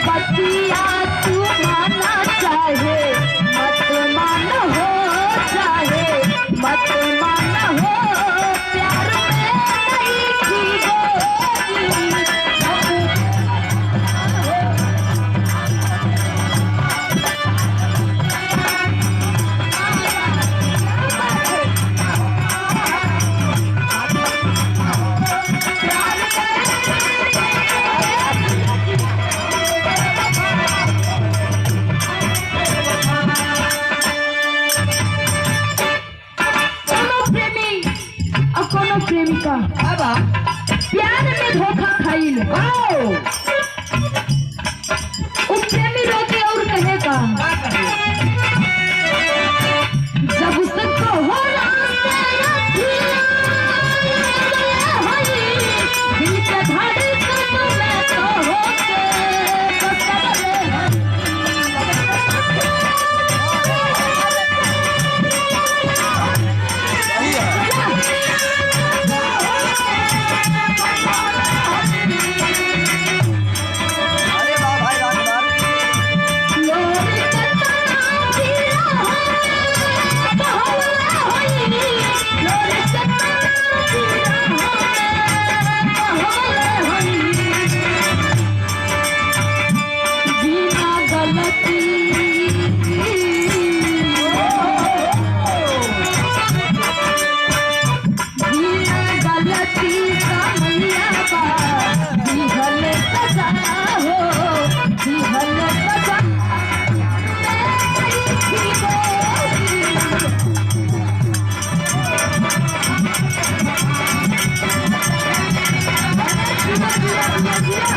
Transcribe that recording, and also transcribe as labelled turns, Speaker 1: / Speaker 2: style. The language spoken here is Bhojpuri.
Speaker 1: बतिया तू माना चाहे मत मान हो, चाहे मत मान हो, प्यार में नहीं थी गोरी। प्रेमिका प्यार में धोखा खाइल प्रेमी रोके और कहेगा जब सबको हो दिल के धड़कन में तो होके Yeah.